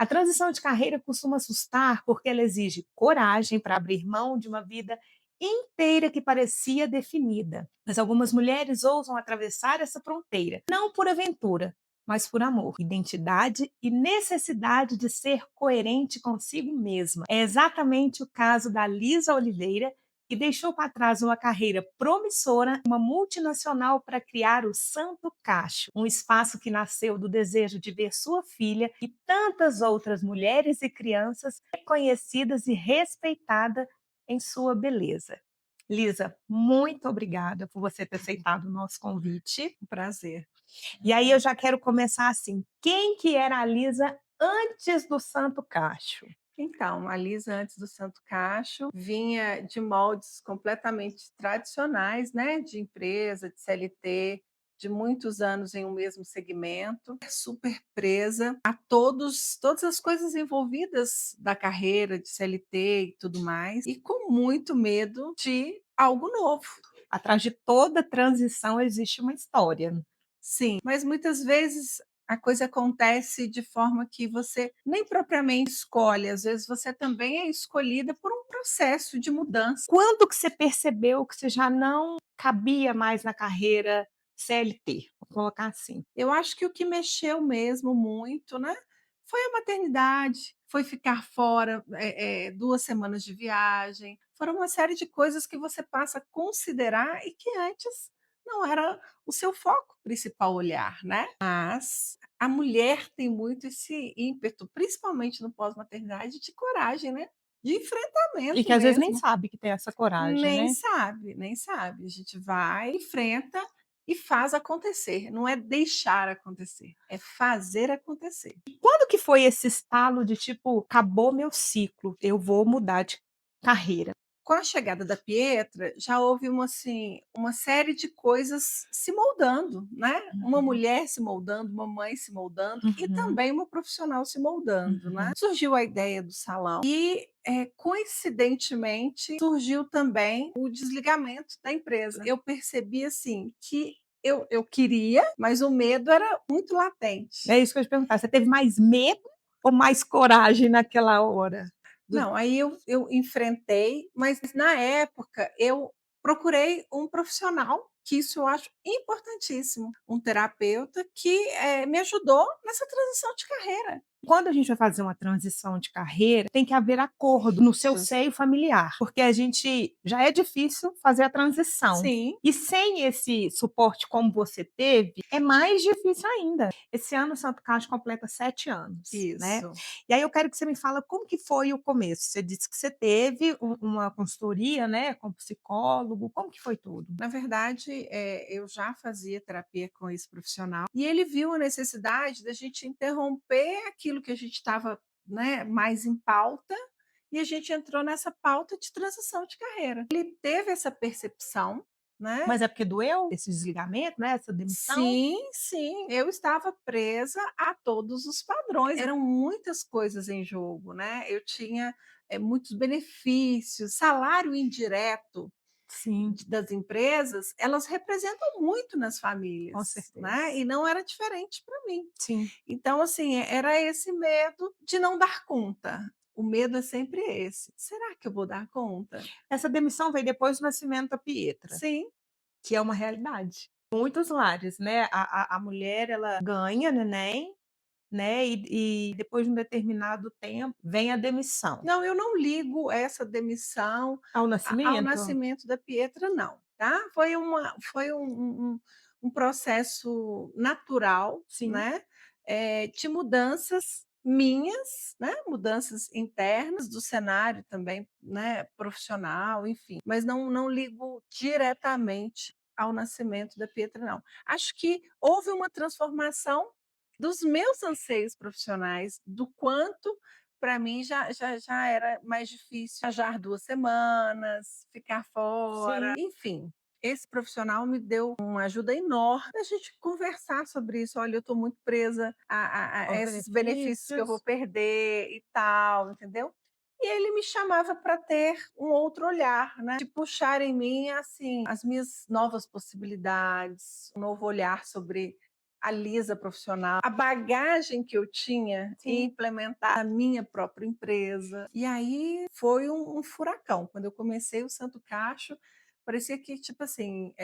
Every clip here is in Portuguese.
A transição de carreira costuma assustar porque ela exige coragem para abrir mão de uma vida inteira que parecia definida. Mas algumas mulheres ousam atravessar essa fronteira, não por aventura, mas por amor, identidade e necessidade de ser coerente consigo mesma. É exatamente o caso da Lisa Oliveira, que deixou para trás uma carreira promissora, uma multinacional para criar o Santo Cacho, um espaço que nasceu do desejo de ver sua filha e tantas outras mulheres e crianças reconhecidas e respeitadas em sua beleza. Lisa, muito obrigada por você ter aceitado o nosso convite. Um prazer. E aí eu já quero começar assim, quem que era a Lisa antes do Santo Cacho? Então, a Lisa, antes do Santo Cacho, vinha de moldes completamente tradicionais, né, de empresa, de CLT, de muitos anos em um mesmo segmento, super presa a todas as coisas envolvidas da carreira de CLT e tudo mais, e com muito medo de algo novo. Atrás de toda transição existe uma história. Sim, mas muitas vezes a coisa acontece de forma que você nem propriamente escolhe, às vezes você também é escolhida por um processo de mudança. Quando que você percebeu que você já não cabia mais na carreira CLT? Vou colocar assim. Eu acho que o que mexeu mesmo muito, né, foi a maternidade, foi ficar fora, 2 semanas de viagem, foram uma série de coisas que você passa a considerar e que antes não era o seu foco principal olhar, né. Mas a mulher tem muito esse ímpeto, principalmente no pós-maternidade, de coragem, né, de E enfrentamento que às vezes nem mesmo. sabe que tem essa coragem, Nem né? sabe, nem sabe. A gente vai, enfrenta e faz acontecer. Não é deixar acontecer, é fazer acontecer. Quando que foi esse estalo de tipo: "Acabou meu ciclo, eu vou mudar de carreira"? Com a chegada da Pietra, já houve uma, assim, uma série de coisas se moldando, né. Uma Uhum, mulher se moldando, uma mãe se moldando e uhum, também uma profissional se moldando, né. uhum. Surgiu a ideia do salão e, coincidentemente, surgiu também o desligamento da empresa. Eu percebi, assim, que eu queria, mas o medo era muito latente. É isso que eu ia te perguntar, você teve mais medo ou mais coragem naquela hora? Do Não, aí eu enfrentei, mas na época eu procurei um profissional, que isso eu acho importantíssimo, um terapeuta que, me ajudou nessa transição de carreira. Quando a gente vai fazer uma transição de carreira, tem que haver acordo no seu Isso. seio familiar, porque a gente já é difícil fazer a transição. Sim, E sem esse suporte como você teve, é mais difícil ainda. Esse ano o Santo Castro completa 7 anos, né. isso. E aí eu quero que você me fala como que foi o começo. Você disse que você teve uma consultoria, né, com psicólogo, como que foi tudo? Na verdade, eu já fazia terapia com esse profissional e ele viu a necessidade da gente interromper aquilo que a gente estava, né, mais em pauta, e a gente entrou nessa pauta de transição de carreira. Ele teve essa percepção, né. Mas é porque doeu esse desligamento, né, essa demissão? Sim, sim, eu estava presa a todos os padrões, eram muitas coisas em jogo, né, eu tinha, muitos benefícios, salário indireto Sim, das empresas, elas representam muito nas com famílias, né, certeza. e não era diferente para mim. Sim. Então, assim, era esse medo de não dar conta, o medo é sempre esse: "Será que eu vou dar conta?". Essa demissão veio depois do nascimento da Pietra, Sim. que é uma realidade. Muitos lares, né, a mulher ela ganha neném, né, e depois de um determinado tempo vem a demissão. Não, eu não ligo essa demissão Ao ao nascimento? nascimento da Pietra não, tá. Foi um processo natural, Sim, né, de mudanças minhas, né, mudanças internas do cenário também, né, profissional, enfim, mas não ligo diretamente ao nascimento da Pietra não. Acho que houve uma transformação dos meus anseios profissionais, do quanto para mim já era mais difícil viajar 2 semanas, ficar fora, sim. enfim. Esse profissional me deu uma ajuda enorme da gente conversar sobre isso. "Olha, eu estou muito presa a Aos esses benefícios que eu benefícios. vou perder e tal", entendeu. E ele me chamava para ter um outro olhar, né, de puxar em mim, assim, as minhas novas possibilidades, um novo olhar sobre a Lisa profissional, a bagagem que eu tinha em sim. implementar a minha própria empresa. E aí foi um furacão. Quando eu comecei o Santo Cacho, parecia que, tipo assim,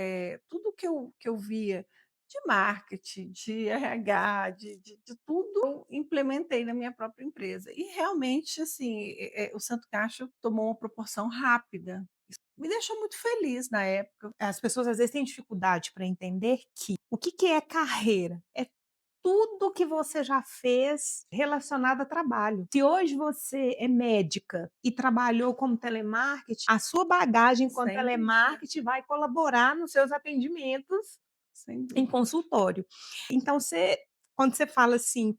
tudo que eu via de marketing, de RH, de tudo, eu implementei na minha própria empresa. E realmente, assim, o Santo Cacho tomou uma proporção rápida. Isso me deixou muito feliz na época. As pessoas às vezes têm dificuldade para entender que o que que é carreira? É tudo que você já fez relacionado a trabalho. Se hoje você é médica e trabalhou como telemarketing, a sua bagagem com Sem dúvida, telemarketing vai colaborar nos seus atendimentos sem em dúvida. consultório. Então você, quando você fala assim,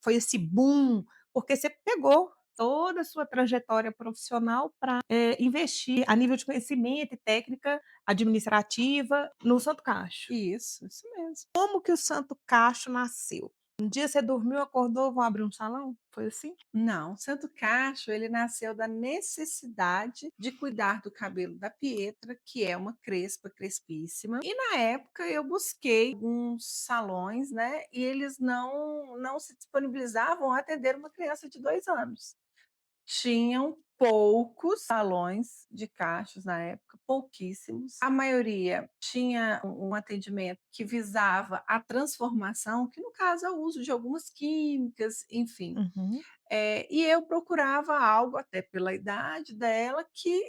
foi esse boom, porque você pegou toda a sua trajetória profissional para investir a nível de conhecimento e técnica administrativa no Santo Cacho. Isso mesmo. Como que o Santo Cacho nasceu? Um dia você dormiu, acordou, vou abrir um salão? Foi assim? Não, Santo Cacho, ele nasceu da necessidade de cuidar do cabelo da Pietra, que é uma crespa, crespíssima. E na época eu busquei alguns salões, né? E eles não se disponibilizavam a atender uma criança de 2 anos. Tinham poucos salões de cachos na época, pouquíssimos. A maioria tinha um atendimento que visava a transformação, que no caso é o uso de algumas químicas, enfim. Uhum. E eu procurava algo, até pela idade dela, que,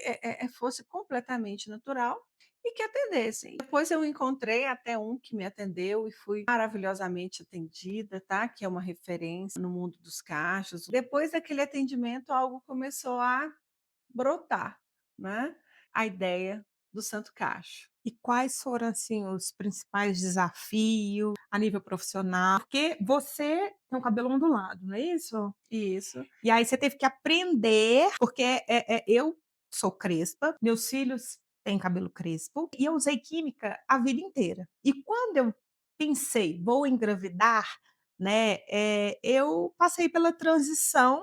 fosse completamente natural e que atendessem. Depois eu encontrei até um que me atendeu e fui maravilhosamente atendida, tá, que é uma referência no mundo dos cachos. Depois daquele atendimento, algo começou a brotar, né, a ideia do santo cacho. E quais foram, assim, os principais desafios a nível profissional? Porque você tem um cabelo ondulado, não é isso? Isso. E aí você teve que aprender, porque, eu sou crespa, meus filhos têm cabelo crespo, e eu usei química a vida inteira. E quando eu pensei: "Vou engravidar", né, eu passei pela transição,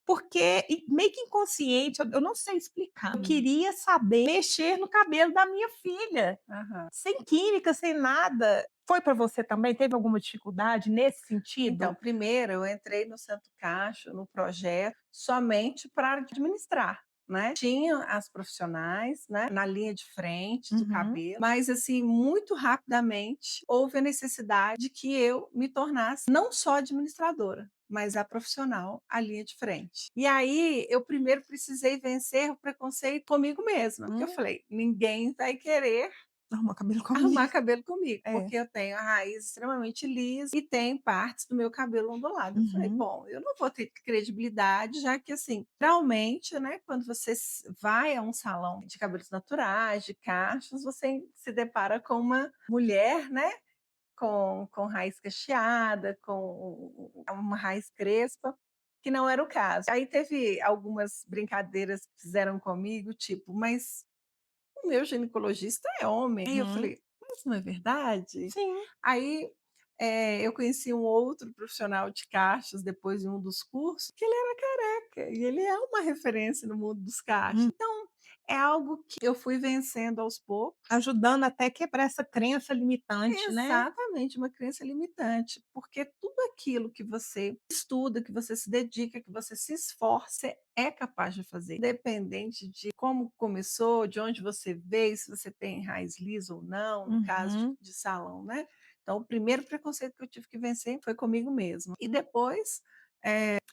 porque meio que inconsciente, eu não sei explicar, eu queria saber mexer no cabelo da minha filha, Aham. sem química, sem nada. Foi para você também? Teve alguma dificuldade nesse Então, sentido? primeiro eu entrei no Santo Cacho, no projeto, somente para administrar, né. Tinha as profissionais, né, na linha de frente do Uhum. cabelo, mas assim, muito rapidamente houve a necessidade de que eu me tornasse não só administradora, mas a profissional, à linha de frente. E aí, eu primeiro precisei vencer o preconceito comigo mesma, porque eu Hum. falei: "Ninguém vai querer Arrumar cabelo arrumar comigo. cabelo comigo, É. porque eu tenho a raiz extremamente lisa e tem partes do meu cabelo ondulado". Eu falei: Uhum, "Bom, eu não vou ter credibilidade, já que, assim, geralmente, né, quando você vai a um salão de cabelos naturais, de cachos, você se depara com uma mulher, né, com raiz cacheada, com uma raiz crespa, que não era o caso". Aí teve algumas brincadeiras que fizeram comigo, tipo: "Mas o meu ginecologista é homem". Aí eu uhum. falei: "Mas não é verdade?". Sim. Aí, eu conheci um outro profissional de cachos depois de um dos cursos, que ele era careca, e ele é uma referência no mundo dos cachos. Hum. Então, é algo que eu fui vencendo aos poucos. Ajudando até quebrar essa crença limitante, né. Exatamente, uma crença limitante, porque tudo aquilo que você estuda, que você se dedica, que você se esforça, é capaz de fazer, independente de como começou, de onde você veio, se você tem raiz lisa ou não, no caso de Uhum. de salão, né. Então o primeiro preconceito que eu tive que vencer foi comigo mesma. E depois,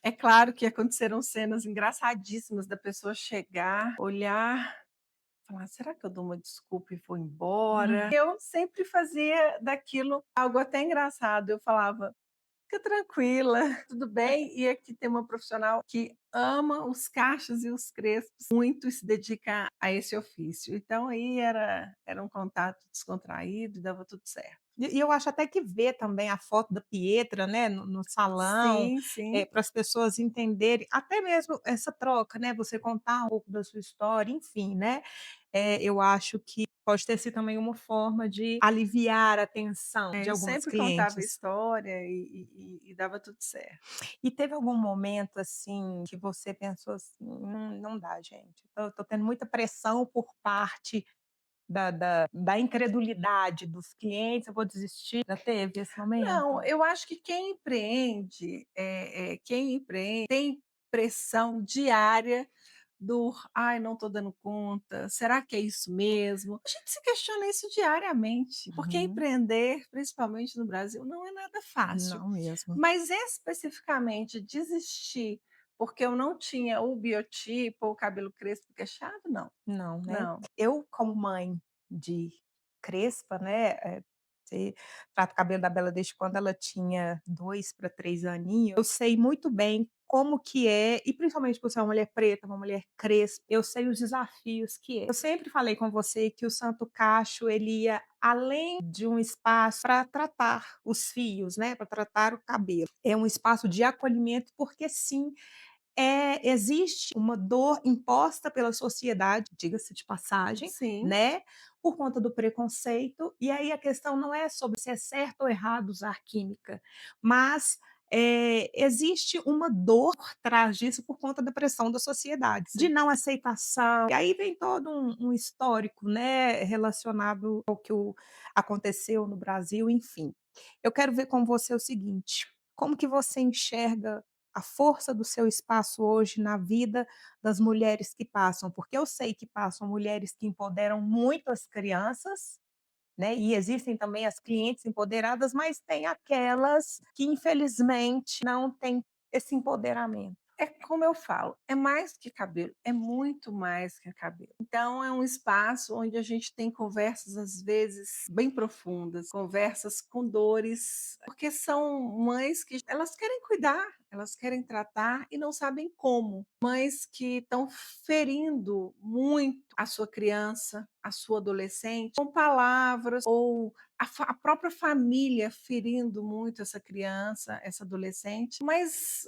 é claro que aconteceram cenas engraçadíssimas da pessoa chegar, olhar, falar: "Será que eu dou uma desculpa e vou embora?". Hum. Eu sempre fazia daquilo algo até engraçado, eu falava: "Fica tranquila, tudo bem". E aqui tem uma profissional que ama os cachos e os crespos muito e se dedica a esse ofício. Então aí era um contato descontraído e dava tudo certo. E eu acho até que ver também a foto da Pietra, né, no salão, Sim, sim. para as pessoas entenderem, até mesmo essa troca, né, você contar um pouco da sua história, enfim, né, eu acho que pode ter sido também uma forma de aliviar a tensão de Eu algumas sempre contava a clientes. história e dava tudo certo. E teve algum momento, assim, que você pensou assim: não dá gente, eu tô tendo muita pressão por parte da incredulidade dos clientes, eu vou desistir. Já teve esse Não, momento? eu acho que quem empreende, quem empreende tem pressão diária do: "Ai, não estou dando conta, será que é isso mesmo?". A gente se questiona isso diariamente, porque Uhum. empreender, principalmente no Brasil, não é nada fácil. Não mesmo. Mas especificamente desistir, porque eu não tinha o biotipo ou o cabelo crespo e cacheado, não, Não, né. não. Eu, como mãe de crespa, né, trato o cabelo da Bela desde quando ela tinha 2 para 3 aninhos, eu sei muito bem como que é, e principalmente por ser uma mulher preta, uma mulher crespa, eu sei os desafios que é. Eu sempre falei com você que o Santo Cacho, ele ia além de um espaço para tratar os fios, né, para tratar o cabelo. É um espaço de acolhimento, porque sim, existe uma dor imposta pela sociedade, diga-se de passagem, Sim, né, por conta do preconceito, e aí a questão não é sobre se é certo ou errado usar química, mas, existe uma dor por trás disso por conta da pressão da sociedade, de sim. não aceitação, e aí vem todo um histórico, né, relacionado ao que aconteceu no Brasil, enfim. Eu quero ver com você o seguinte, como que você enxerga a força do seu espaço hoje na vida das mulheres que passam, porque eu sei que passam mulheres que empoderam muito as crianças, né, e existem também as clientes empoderadas, mas tem aquelas que infelizmente não têm esse empoderamento. É como eu falo, é mais que cabelo, é muito mais que cabelo. Então é um espaço onde a gente tem conversas, às vezes, bem profundas, conversas com dores, porque são mães que elas querem cuidar, elas querem tratar e não sabem como. Mães que estão ferindo muito a sua criança, a sua adolescente, com palavras ou a própria família ferindo muito essa criança, essa adolescente, mas,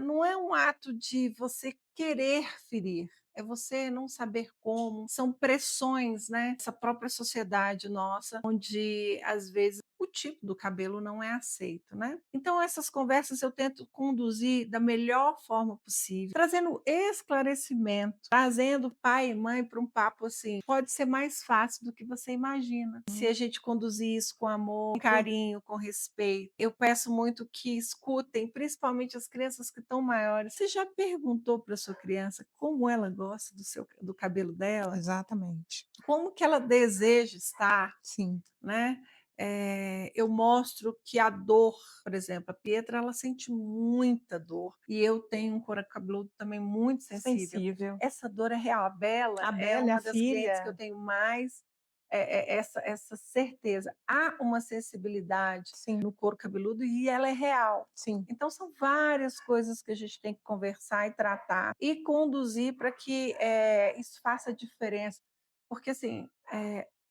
não é um ato de você querer ferir, é você não saber como, são pressões, né, essa própria sociedade nossa, onde às vezes o tipo do cabelo não é aceito, né. Então essas conversas eu tento conduzir da melhor forma possível, trazendo esclarecimento, trazendo pai e mãe para um papo, assim, pode ser mais fácil do que você imagina, se a gente conduzir isso com amor, com carinho, com respeito. Eu peço muito que escutem, principalmente as crianças que estão maiores. Você já perguntou para sua criança como ela gosta do cabelo dela? Exatamente. Como que ela deseja estar? Sim, Né, eu mostro que a dor, por exemplo, a Pietra ela sente muita dor, e eu tenho um couro cabeludo também muito sensível. sensível. Essa dor é real, a Bela A é Bela, a uma das clientes que eu filha, tenho mais, essa certeza. Há uma sensibilidade sim, no couro cabeludo e ela é real. sim, Então são várias coisas que a gente tem que conversar e tratar, e conduzir para que, isso faça diferença, porque assim,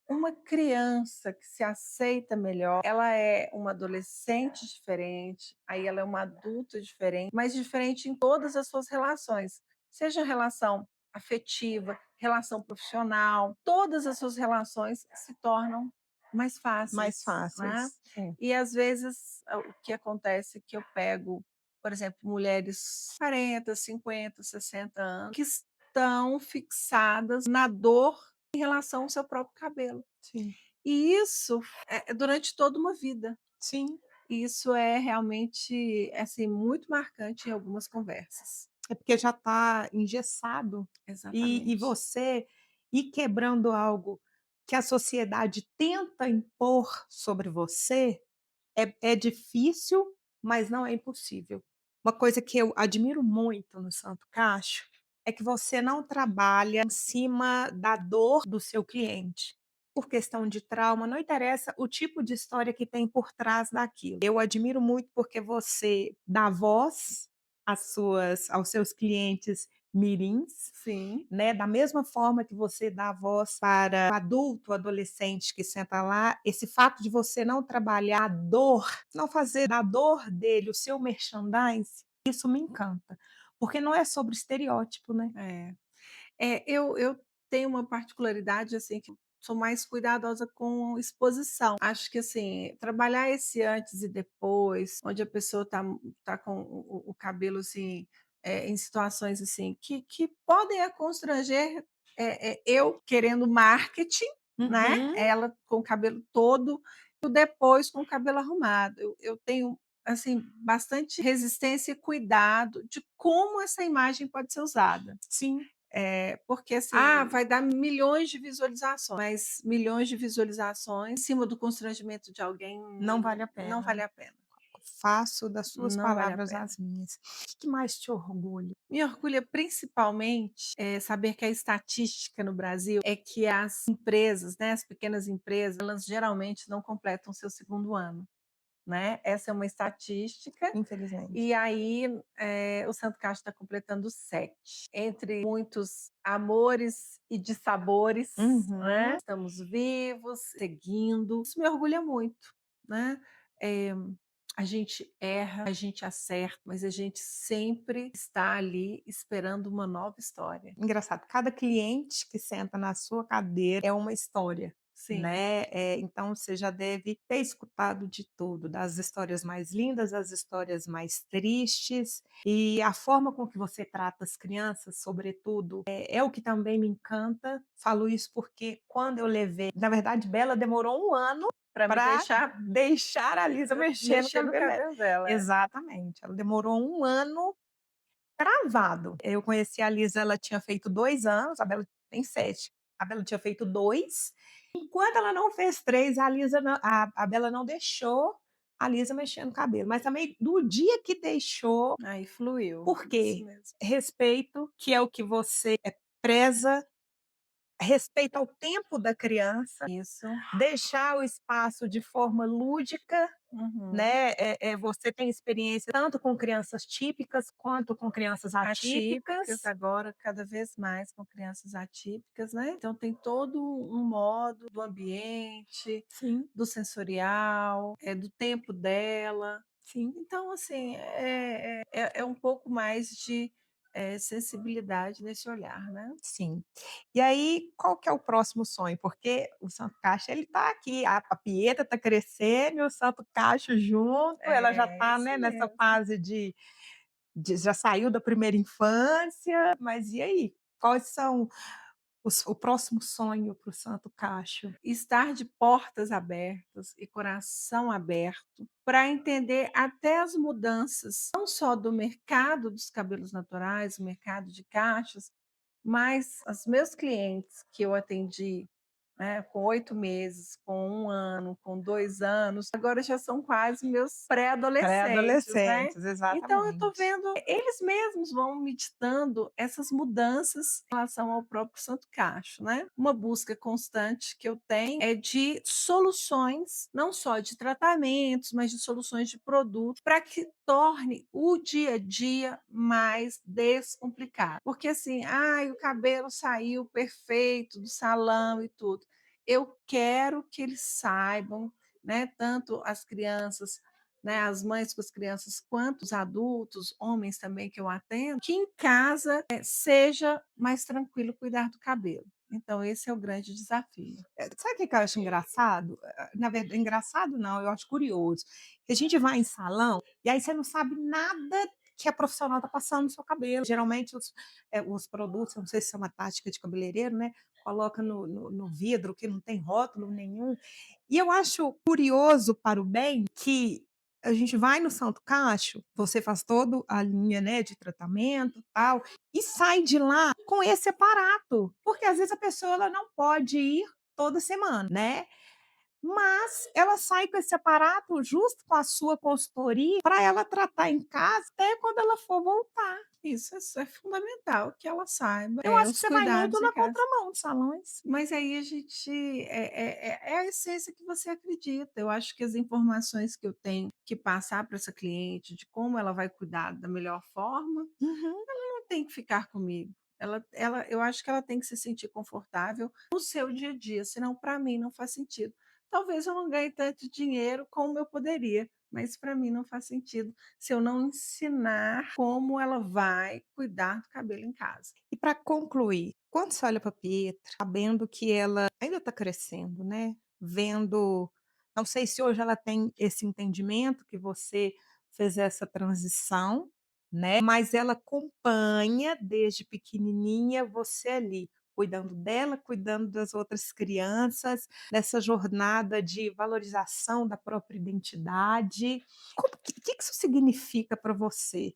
uma criança que se aceita melhor, ela é uma adolescente diferente, aí ela é uma adulta diferente, mas diferente em todas as suas relações, seja relação afetiva, relação profissional, todas as suas relações se tornam mais mais fáceis, né. fáceis. Sim, E às vezes, o que acontece é que eu pego, por exemplo, mulheres 40, 50, 60 anos, que estão fixadas na dor em relação ao seu próprio cabelo. sim, E isso é durante toda uma vida. sim. E isso é realmente, assim, muito marcante em algumas conversas. É porque já está engessado, e Exatamente. você ir quebrando algo que a sociedade tenta impor sobre você, é difícil, mas não é impossível. Uma coisa que eu admiro muito no Santo Cacho, é que você não trabalha em cima da dor do seu cliente, por questão de trauma, não interessa o tipo de história que tem por trás daquilo. Eu admiro muito porque você dá voz aos seus clientes mirins, Sim, né, da mesma forma que você dá voz para o adulto, o adolescente que senta lá, esse fato de você não trabalhar a dor, não fazer da dor dele o seu merchandise, isso me encanta, porque não é sobre estereótipo, né. é. Eu tenho uma particularidade, assim, que eu sou mais cuidadosa com exposição. Acho que, assim, trabalhar esse antes e depois, onde a pessoa tá com o cabelo, assim, em situações, assim, que podem a constranger, eu querendo marketing, né, Uhum. ela com o cabelo todo, e o depois com o cabelo arrumado. Eu tenho, assim, bastante resistência e cuidado de como essa imagem pode ser usada. Sim. Porque assim, vai dar milhões de visualizações, mas milhões de visualizações em cima do constrangimento de alguém Não vale a não pena. vale a pena, Faço das suas não vale a palavras pena. as minhas. O que mais te orgulha? Me orgulha principalmente, saber que a estatística no Brasil é que as empresas, né, as pequenas empresas, elas geralmente não completam seu segundo ano, né, essa é uma estatística. Infelizmente. E aí, o Santo Castro está completando 7, entre muitos amores e dissabores, né, Uhum. estamos vivos, seguindo. Isso me orgulha muito, né. Eh, a gente erra, a gente acerta, mas a gente sempre está ali esperando uma nova história. Engraçado, cada cliente que senta na sua cadeira é uma história, Sim, né, então você já deve ter escutado de tudo, das histórias mais lindas, às histórias mais tristes, e a forma com que você trata as crianças, sobretudo, é o que também me encanta. Falo isso porque quando eu levei na verdade, Bela demorou um ano para me para deixar deixar a Lisa mexer no mexer no cabelo dela. cabelo dela, é. Exatamente, ela demorou um ano travado. Eu conheci a Lisa, ela tinha feito 2 anos, a Bela tem 7. A Bela tinha feito 2. Enquanto ela não fez 3, a Lisa não a Bela não deixou a Lisa mexer no cabelo, mas também do dia que deixou, Aí fluiu, por isso quê? mesmo. Respeito, que é o que você, preza, respeito ao tempo da criança, Isso. deixar o espaço de forma lúdica, Uhum. né, você tem experiência tanto com crianças típicas quanto com crianças Atípicas, atípicas. agora cada vez mais com crianças atípicas, né, então tem todo um modo do ambiente, Sim, do sensorial, do tempo dela. sim, Então assim, é um pouco mais de, sensibilidade nesse olhar, né. sim. E aí, qual que é o próximo sonho? Porque o Santo Cacho ele tá aqui, a Pieta tá crescendo e o Santo Cacho junto, ela já É, tá, isso né, nessa mesmo. fase de já saiu da primeira infância, mas e aí? Quais são o próximo sonho para o Santo Cacho? Estar de portas abertas e coração aberto para entender até as mudanças, não só do mercado dos cabelos naturais, o mercado de cachos, mas os meus clientes que eu atendi, né, com 8 meses, com 1 ano, com 2 anos, agora já são quase meus pré-adolescentes, né. Pré-adolescentes, Então eu estou exatamente. vendo eles mesmos vão me ditando essas mudanças em relação ao próprio Santo Cacho, né. Uma busca constante que eu tenho é de soluções, não só de tratamentos, mas de soluções de produto, para que torne o dia a dia mais descomplicado. Porque assim, ai, o cabelo saiu perfeito do salão e tudo. Eu quero que eles saibam, né, tanto as crianças, né, as mães com as crianças, quanto os adultos, homens também que eu atendo, que em casa, seja mais tranquilo cuidar do cabelo. Então esse é o grande desafio. Sabe o que que eu acho engraçado? Na verdade, engraçado não, eu acho curioso, que a gente vai em salão, e aí você não sabe nada que a profissional está passando no seu cabelo. Geralmente os produtos, eu não sei se é uma tática de cabeleireiro, né, coloca no vidro que não tem rótulo nenhum. E eu acho curioso para o bem que a gente vai no Santo Cacho, você faz todo a linha, né, de tratamento, tal, e sai de lá com esse aparato, porque às vezes a pessoa ela não pode ir toda semana, né, mas ela sai com esse aparato justo com a sua consultoria para ela tratar em casa até quando ela for voltar. Isso é fundamental que ela saiba, Eu acho que os você vai muito cuidados em na casa. contramão dos salões. Mas aí a gente é a essência que você acredita. Eu acho que as informações que eu tenho que passar para essa cliente de como ela vai cuidar da melhor forma, Uhum. não tem que ficar comigo. Eu acho que ela tem que se sentir confortável no seu dia a dia, senão para mim não faz sentido. Talvez eu não ganhe tanto dinheiro como eu poderia, mas para mim não faz sentido se eu não ensinar como ela vai cuidar do cabelo em casa. E para concluir, quando você olha para Pietra, sabendo que ela ainda está crescendo, né, vendo, não sei se hoje ela tem esse entendimento que você fez essa transição, né, mas ela acompanha desde pequenininha você ali. cuidando dela, cuidando das outras crianças, nessa jornada de valorização da própria identidade. Como que isso significa para você?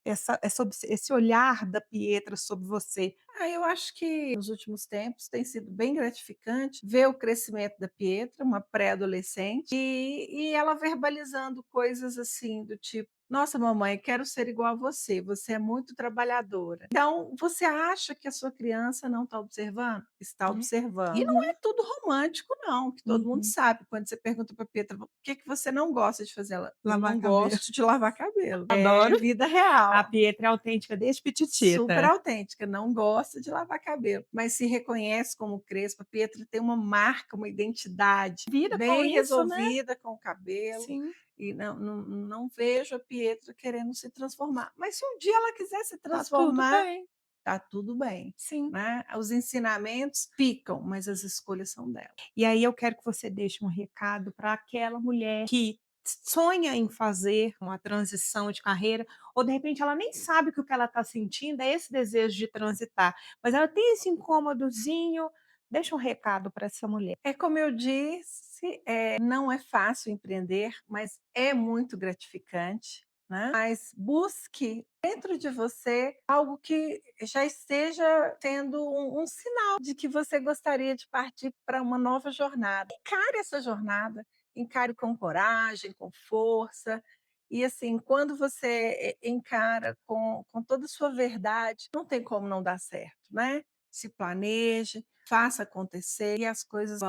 Esse olhar da Pietra sobre você? Eu acho que nos últimos tempos tem sido bem gratificante ver o crescimento da Pietra, uma pré-adolescente, e ela verbalizando coisas assim do tipo: "Nossa mamãe, quero ser igual a você é muito trabalhadora". Então, você acha que a sua criança não está observando? Está Né. observando. E não é Uhum, tudo romântico não, que todo mundo uhum. sabe. Quando você pergunta para a Pietra: "O que que você não gosta de fazer?", ela: "Eu Lavar não cabelo. gosto de lavar cabelo". É Adoro. vida A real. Pietra é autêntica desde Super pititieta. autêntica, não gosta de lavar cabelo, mas se reconhece como crespa. A Pietra tem uma marca, uma identidade Vida com bem isso, né. resolvida com o cabelo, Sim, e não vejo a Pietra querendo se transformar. Mas se um dia ela quiser se tá tudo transformar, bem. tá tudo bem, Sim. né. Os ensinamentos ficam, mas as escolhas são dela. E aí eu quero que você deixe um recado para aquela mulher que sonha em fazer uma transição de carreira, ou de repente ela nem sabe que o que ela está sentindo é esse desejo de transitar, mas ela tem esse incômodozinho. Deixa um recado para essa mulher. É como eu disse, não é fácil empreender, mas é muito gratificante, né. Mas busque dentro de você algo que já esteja tendo um sinal de que você gostaria de partir para uma nova jornada. Encare essa jornada, encare com coragem, com força, e assim, quando você encara com toda a sua verdade, não tem como não dar certo, né. Se planeje, faça acontecer e as coisas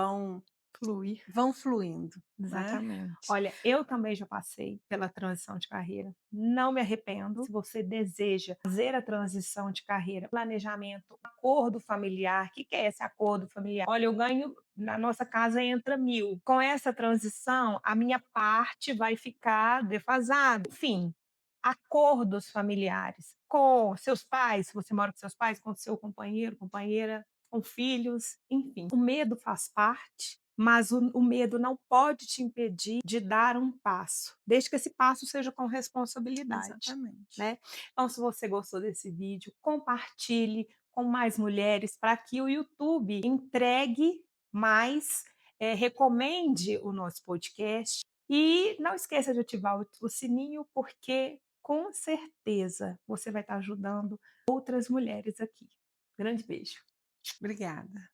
Fluir. vão fluindo, né. Exatamente. Olha, eu também já passei pela transição de carreira, não me arrependo. Se você deseja fazer a transição de carreira, planejamento, acordo familiar, o que que é esse acordo familiar? Olha, eu ganho na nossa casa entra 1.000, com essa transição a minha parte vai ficar defasada, enfim, acordos familiares com seus pais, se você mora com seus pais, com seu companheiro, companheira, com filhos, enfim. O medo faz parte, mas o medo não pode te impedir de dar um passo, desde que esse passo seja com responsabilidade, Exatamente. né. Então se você gostou desse vídeo, compartilhe com mais mulheres para que o YouTube entregue mais, recomende o nosso podcast, e não esqueça de ativar o sininho, porque com certeza você vai estar ajudando outras mulheres aqui. Grande beijo. Obrigada.